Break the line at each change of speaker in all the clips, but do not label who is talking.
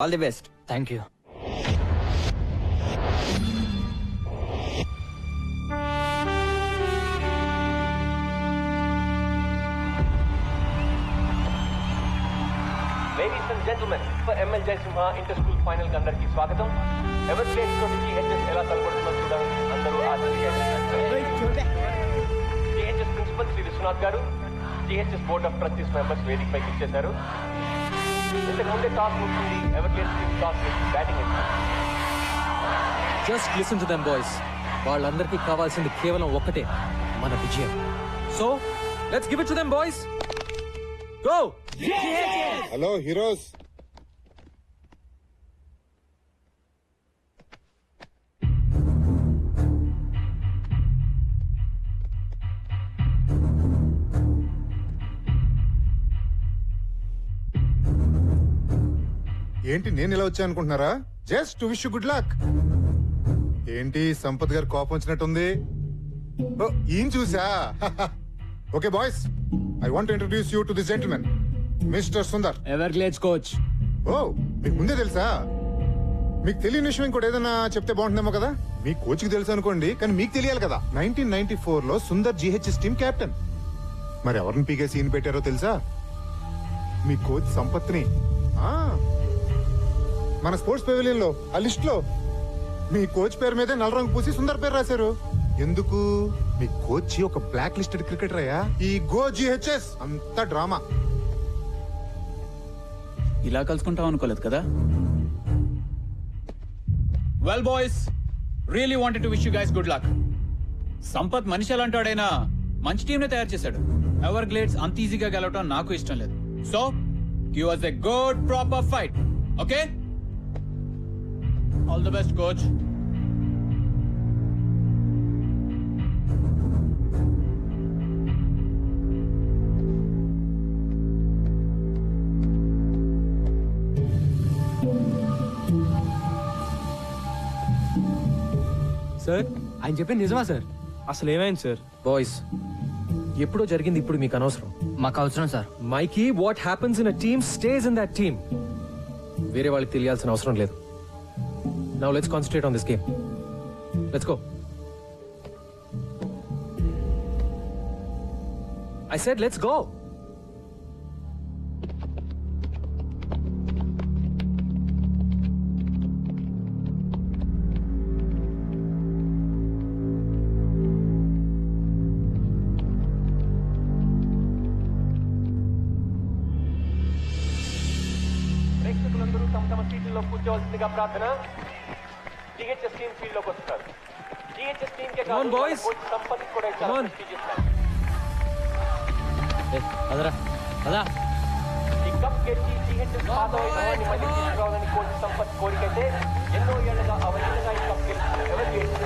All the best.
Thank you.
Ladies and gentlemen, for ML Jaisimha inter-school final కి అందరికీ స్వాగతం. Ever place తోటి GHS ఎలా తలపడుతుందో చూడాలని అందరూ GHS ప్రిన్సిపల్ శ్రీ విశ్వనాథ్ గారు, GHS board of trustees members వేదిక పైకి ఇచ్చేశారు. ఇంతకు ముందే టాస్ ముగిసింది. Ever plays team toss batting
just listen to them boys. వాళ్ళందరికీ కావాల్సింది కేవలం ఒక్కటే, మన విజయం. So let's give it to them boys. Go.
Hello heroes, ఏంటి నేను ఇలా వచ్చా అనుకుంటున్నారా? Just to wish you good luck. ఏంటి సంపత్ గారు కోపం వచ్చినట్టుంది? ఓ, ఈయన చూసా. Okay boys, I want introduce you to this gentlemen, mister Sundar.
Everglades coach.
ఓ, మీకు ముందే తెలుసా? మీకు తెలియని విషయం ఇంకోటి ఏదైనా చెప్తే బాగుంటుందేమో కదా. మీ కోచ్ కి తెలుసు అనుకోండి, కానీ మీకు తెలియాలి కదా. 1994 లో సుందర్ GHS టీమ్ కెప్టెన్. మరి ఎవరిని పీకే సీన్ పెట్టారో తెలుసా? మీ కోచ్ సంపత్ని. ఆ, మన స్పోర్ట్స్ పెవిలియన్ లో ఆ లిస్ట్ లో మీ కోచ్ పేరు మీదే నల్ల రంగు పూసి సుందర్ పేరు రాశారు. ఎందుకు? మీ కోచ్ ఒక బ్లాక్ లిస్టెడ్ క్రికెటర్ అయ్యా. ఈ గో GHS అంతా డ్రామా.
ఇలా కలుసుకుంటాం అనుకోలేదు కదా. Well boys, really wanted to wish you guys good luck. Sampath మనిషి ఎలాంటాడైనా మంచి టీం నే తయారు చేశాడు. ఎవర్ గ్లేడ్స్ అంత ఈజీగా గెలవటం నాకు ఇష్టం లేదు. So give us a good proper fight. Okay? All the best coach.
Sir, ఆయన చెప్పింది నిజమా సార్?
అసలు ఏమైంది సార్?
బాయ్స్, ఎప్పుడో జరిగింది ఇప్పుడు మీకు అనవసరం.
మాకు అవసరం sir.
Mikey, what happens in a team stays in that team. వేరే వాళ్ళకి తెలియాల్సిన అవసరం లేదు. Now let's concentrate on this game. Let's go. I said let's go.
ప్రేక్షకులందరూ తమ తమ సీట్లలో కూర్చోవలసిందిగా ప్రార్థన. GHS టీమ్ ఫీల్డ్ లోకి వస్తున్నారు. GHS team K
Come on, boys.
Coach Sampath కూడా
Come on. అదరా అదా.
ఈ కప్ గెలిచి GHS పాత వైభవాన్ని మళ్ళీ తీసుకురావాలని కోచ్ సంపత్ కోరికైతే ఎన్నో ఏళ్లుగా అవలీలగా ఈ కప్ గెలిచిన ever గ్లేడ్స్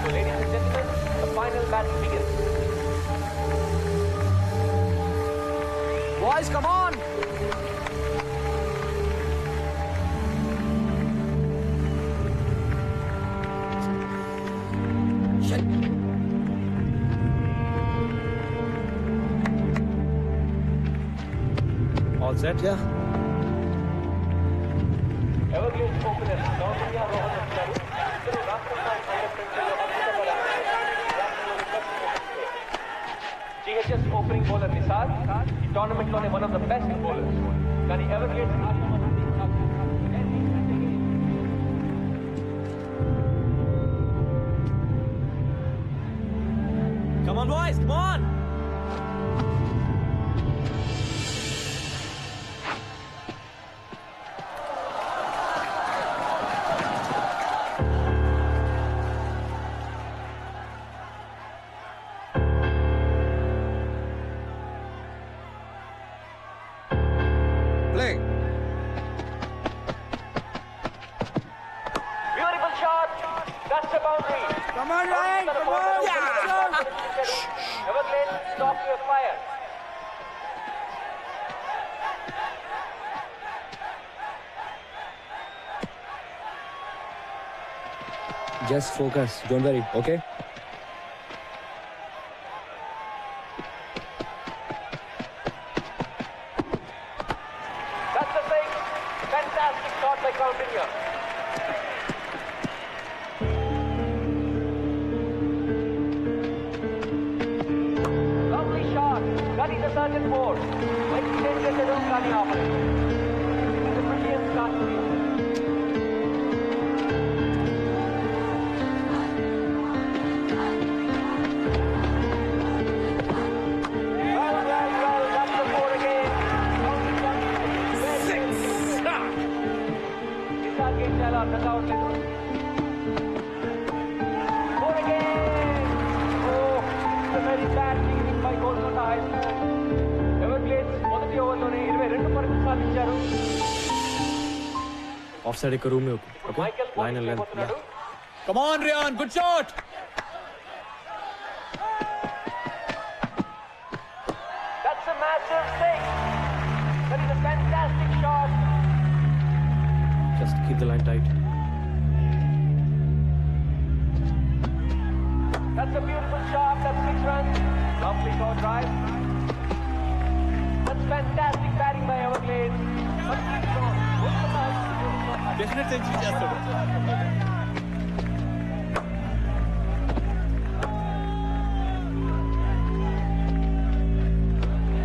So ladies and gentlemen, the final battle begins.
Boys, come on.
All set?
Yeah.
Everglades opener గౌతమ్య రోహన్ వచ్చారు. ఇద్దరు రాష్ట్ర స్థాయి అండర్ 20 లో GHS ఓపెనింగ్ బౌలర్ నిసార్ ఈ టోర్నమెంట్ లోనే one of the best bowlers. కానీ Everglades
Come on boys, come on.
Play.
Beautiful shot. That's a boundary.
Come on Ryan, come on.
Everglades stop your fire.
Just focus. Don't worry, okay?
That's Fantastic shot by Coutinho. Lovely shot. That is a certain board. When he changes the room, Kani operator. It's a brilliant start to the Well, that's the board again. ఈసారి ఏం చేయాలో అర్థం కావట్లేదు. Four again. Oh, it's a very bad fielding by Kolkata High School. Everglades మొదటి ఓవర్లోనే 22 పరుగులు సాధించారు.
Of side एक रूम में ओके
మైకెల్
लाइन एंड
పోతున్నాడు.
Come on, Ryan, good shot.
That's a massive six. That is a fantastic shot.
Just keep the line tight
That's a beautiful shot. That's 6 runs. Lovely short drive. That's fantastic batting by Everglades. But he's gone.
Definite century చేస్తాడు.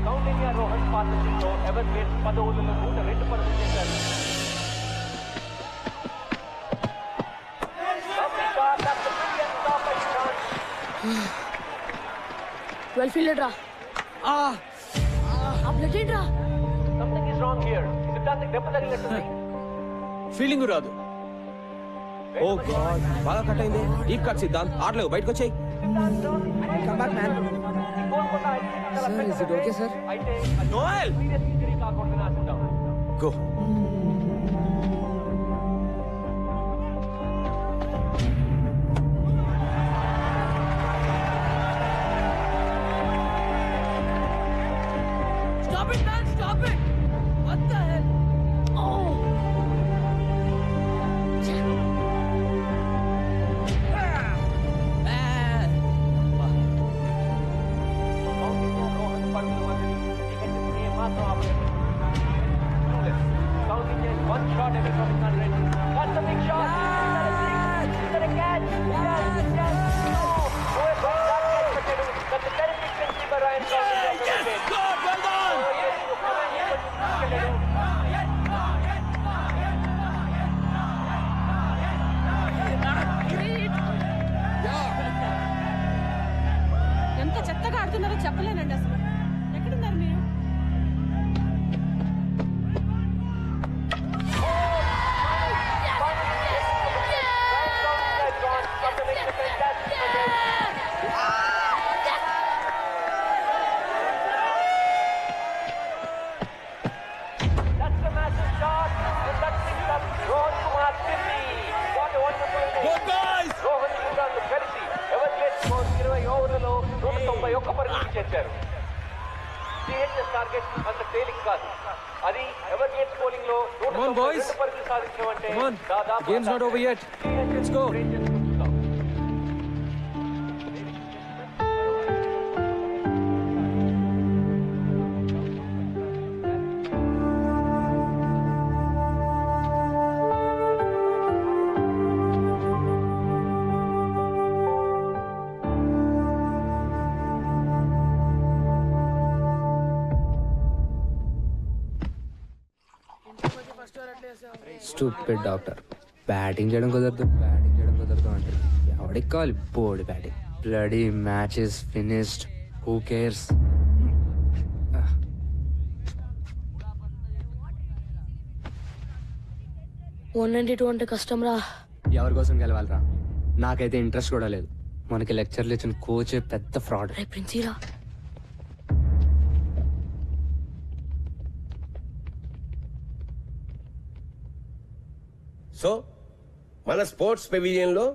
Kaundinya Rohan పార్ట్నర్షిప్లో Everglades 10 ఓవర్లలో 102 పరుగులు చేశారు. Lovely shot. That's a brilliant stop by Shan.
Well fielded రా ఆ blood ఏంట్రా
Something is wrong here. Siddhant దెబ్బ తగిలినట్టుంది.
Feeling రాదు.
ఓ గాడ్ బాగా కట్ అయింది డీప్ కట్ సిద్ధాంత్ ఆడలేవు బయటకు వచ్చేయ్
sir is it okay sir
అయితే
నోయల్
సీరియస్ ఇంజరీ కాకూడదని ఆశిద్దాం.
Go
stop it man stop it what the hell oh
Kaundinya Rohan పరుగుల మధ్యని డిఫెన్సివ్ ఏ మాత్రం ఆపలేదు. Koutinho is one shot away from his 100. That's a big shot. Is that a catch? Yes, yes. No. Oh, a big shot catch పెట్టాడు. That's a terrific century by Ryan Koutinho. Yes,
God, well done.
Oh, yes, తీసుకెళ్ళాడు.
ఎంత చెత్తగా ఆడుతున్నారో చెప్పలేనండి అసలు ఎక్కడున్నారు మీరు
That's a massive shot. And that picks up Rohan Kumar Sirri. What a wonderful
Go
inning.
guys.
Rohan యూరాన్ను కలిసి ఎవరిగ్లేడ్స్ score 20 ఓవర్లలో 191 పరుగులు చేశారు. సిహెచ్ఎస్ టార్గెట్ అంత తేలిక కాదు. అది ఎవరిగ్లేడ్స్ బౌలింగ్ లో
Come on, boys.
192 పరుగులు సాధించడం అంటే
Come on.
దాదాపు
Game's not over yet. Let's go.
Rangers ను చూద్దాం.
స్టూపిడ్ డాక్టర్ బ్యాటింగ్ చేయడం కుదరదు అంటే ఎవడికి కావాలి board batting bloody matches finished who cares
one 192 అంటే కష్టం రా
ఎవరి కోసం గెలవాలరా నాకైతే ఇంట్రెస్ట్ కూడా లేదు మనకి లెక్చర్లు ఇచ్చిన కోచ్ పెద్ద ఫ్రాడ్
రే ప్రిన్సీరా
సో మన స్పోర్ట్స్ పెవిలియన్ లో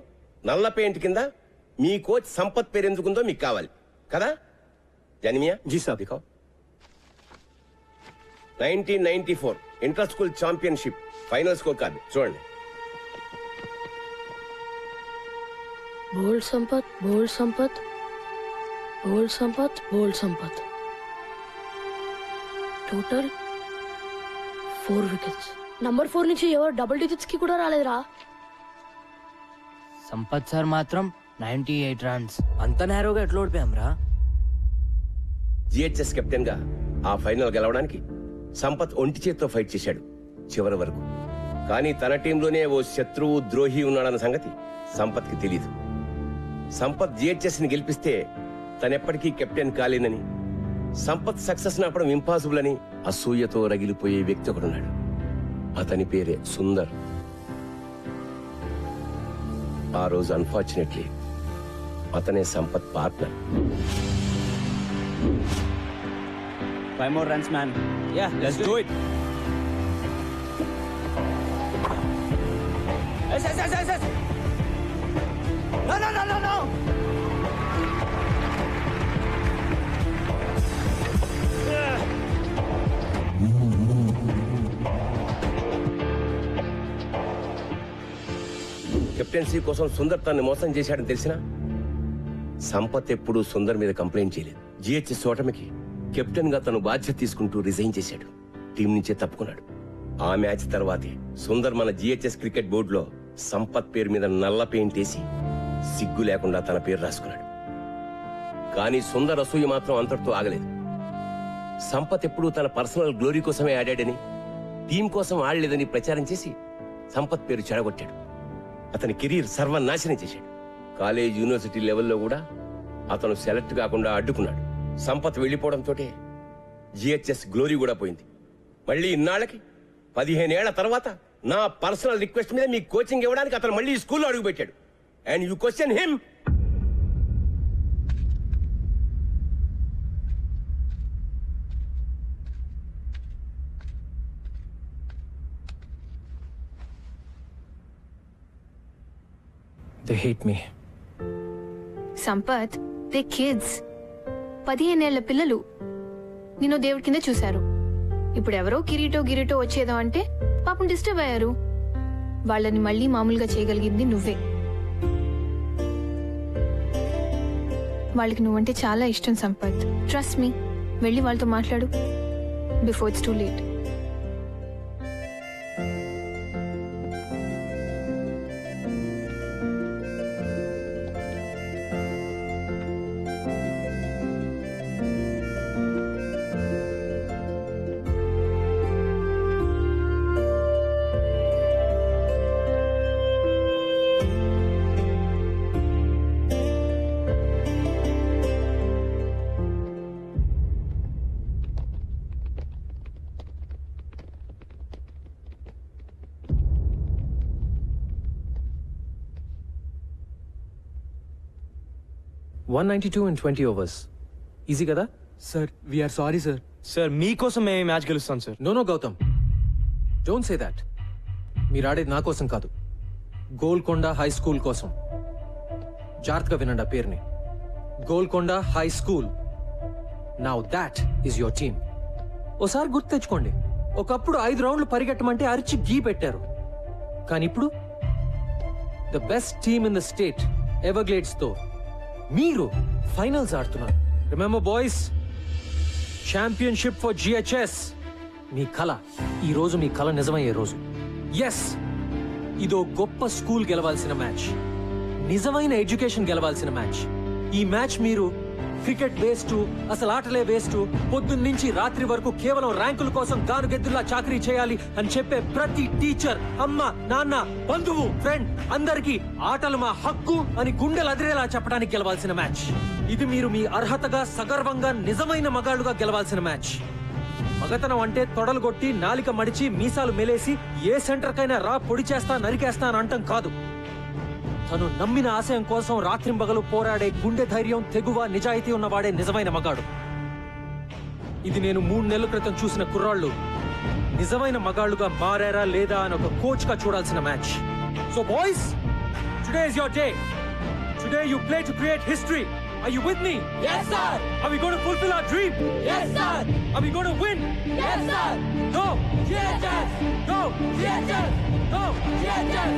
నల్ల పెయింట్ కింద మీ కోచ్ సంపత్ పేరు ఎందుకుందో మీకు కావాలి కదా జనిమియా
जी साहब दिखाओ
1994 inter school championship final score card చూడండి.
బోల్డ్ సంపత్ బోల్డ్ సంపత్ బోల్డ్ సంపత్ బోల్డ్ సంపత్ టోటల్ 4 వికెట్స్ నంబర్ 4 నుంచి ఎవరు డబుల్ డిజిట్స్ కి కూడా రాలేదురా.
సంపత్ సార్ మాత్రం 98 రన్స్. అంత నేరోగా ఎట్లా ఓడిపోయాం రా?
జిహెచ్ఎస్ కెప్టెన్ గా ఆ ఫైనల్ గెలవడానికి సంపత్ ఒంటి చేత్తో ఫైట్ చేశాడు చివరి వరకు. కానీ తన టీంలోనే ఓ శత్రువు ద్రోహి ఉన్నాడన్న సంగతి సంపత్ కి తెలీదు. సంపత్ జిహెచ్ఎస్ ని గెలిపిస్తే తనెప్పటికీ కెప్టెన్ కాలేనని, సంపత్ సక్సెస్ నాపడం ఇంపాసిబుల్ అని అసూయతో రగిలిపోయే వ్యక్తి ఒకడున్నాడు. అతని పేరే సుందర్. ఆ రోజు అన్ఫార్చునేట్లీ అతనే Sampath partner.
5 more runs, man. Yeah, let's do it. Yes. No.
Captaincy కోసం సుందర్ తనని మోసం చేశాడని తెలిసినా సంపత్ ఎప్పుడూ సుందర్ మీద కంప్లైంట్ చేయలేదు. జిహెచ్ఎస్ ఓటమికి కెప్టెన్ గా తను బాధ్యత తీసుకుంటూ రిజైన్ చేశాడు. టీం నుంచే తప్పుకున్నాడు. ఆ మ్యాచ్ తర్వాతే సుందర్ మన జిహెచ్ఎస్ క్రికెట్ బోర్డులో సంపత్ పేరు మీద నల్ల పెయింట్ వేసి సిగ్గు లేకుండా తన పేరు రాసుకున్నాడు. కానీ సుందర్ అసూయ మాత్రం అంతటితో ఆగలేదు. సంపత్ ఎప్పుడూ తన పర్సనల్ గ్లోరీ కోసమే ఆడాడని, టీం కోసం ఆడలేదని ప్రచారం చేసి సంపత్ పేరు చెడగొట్టాడు. అతని కెరీర్ సర్వనాశనం చేశాడు. కాలేజ్, యూనివర్సిటీ లెవెల్లో కూడా అతను సెలెక్ట్ కాకుండా అడ్డుకున్నాడు. సంపత్ వెళ్లిపోవడంతో జిహెచ్ఎస్ గ్లోరీ కూడా పోయింది. మళ్ళీ ఇన్నాళ్ళకి 15 ఏళ్ల తర్వాత నా పర్సనల్ రిక్వెస్ట్ మీద మీ కోచింగ్ ఇవ్వడానికి అతను మళ్ళీ స్కూల్లో అడుగుపెట్టాడు. And you question him.
They hate me.
Sampath, they kids. 15 ఏళ్ల పిల్లలు నిన్ను దేవుడి కింద చూశారు. ఇప్పుడు ఎవరో కిరీటో వచ్చేదో అంటే పాపం డిస్టర్బ్ అయ్యారు. వాళ్ళని మళ్ళీ మామూలుగా చేయగలిగింది నువ్వే. వాళ్ళకి నువ్వంటే చాలా ఇష్టం సంపత్. Trust me. వెళ్ళి వాళ్ళతో మాట్లాడు before it's too late.
$192 in 20 overs. Easy కదా?
Sir, we're sorry sir. Sir, మీకోసం మేము మ్యాచ్ గెలుస్తాం సార్.
No Gautam, don't say that. మీరు ఆడేది నా కోసం కాదు, గోల్కొండ హై స్కూల్ కోసం. జాగ్రత్తగా వినండి ఆ పేరుని, Golconda high school. Now that is your team. ఓసారి గుర్తు తెచ్చుకోండి, ఒకప్పుడు 5 రౌండ్లు పరిగెట్టమంటే అరిచి గీ పెట్టారు. కానీ ఇప్పుడు the best team in the state Everglades తో మీరు ఫైనల్స్ ఆడుతున్నారు. Remember boys, championship for GHS. మీ కళ, ఈ రోజు మీ కళ నిజమయ్యే రోజు. ఎస్, ఇదో గొప్ప స్కూల్ గెలవాల్సిన మ్యాచ్, నిజమైన ఎడ్యుకేషన్ గెలవాల్సిన మ్యాచ్. ఈ మ్యాచ్ మీరు క్రికెట్ వేస్ట్, అసలు ఆటలే వేస్ట్, పొద్దున్నుంచి రాత్రి వరకు కేవలం ర్యాంకుల కోసం గానుగెద్దుల్లా చాకరీ చేయాలి అని చెప్పే ప్రతి టీచర్, అమ్మ, నాన్న, బంధువు, ఫ్రెండ్ అందరికీ ఆటలు మా హక్కు అని గుండెలు అదిరేలా చెప్పడానికి గెలవాల్సిన మ్యాచ్. ఇది మీరు మీ అర్హతగా, సగర్వంగా, నిజమైన మగాళ్ళుగా గెలవాల్సిన మ్యాచ్. మగతనం అంటే తొడలు కొట్టి, నాలిక మడిచి, మీసాలు మెలేసి ఏ సెంటర్కైనా రా పొడి చేస్తా, నరికేస్తా అని అంటం కాదు. తను నమ్మిన ఆశయం కోసం రాత్రింబగలు పోరాడే గుండె ధైర్యం, తెగువ, నిజాయితీ ఉన్నవాడే నిజమైన మగాడు. ఇది నేను 3 నెలల క్రితం చూసిన కుర్రాళ్ళు నిజమైన మగాళ్ళుగా మారారా లేదా అని ఒక కోచ్ గా చూడాల్సిన match. So boys, today is your day. Today you play to create history. Are you with me?
Yes, sir.
Are we going to fulfill our dream?
Yes, sir.
Are we going to win?
Yes, sir.
Go!
GHS.
Go!
GHS.
Go!
GHS.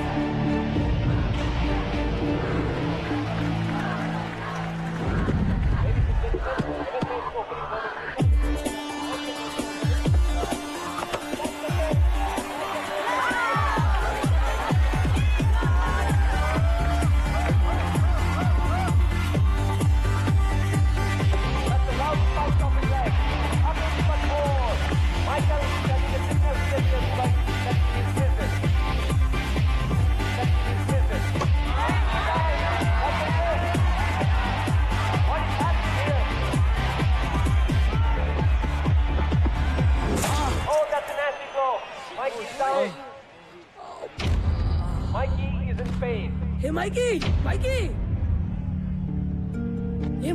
Mikey is in pain.
Hey Mikey మైకీ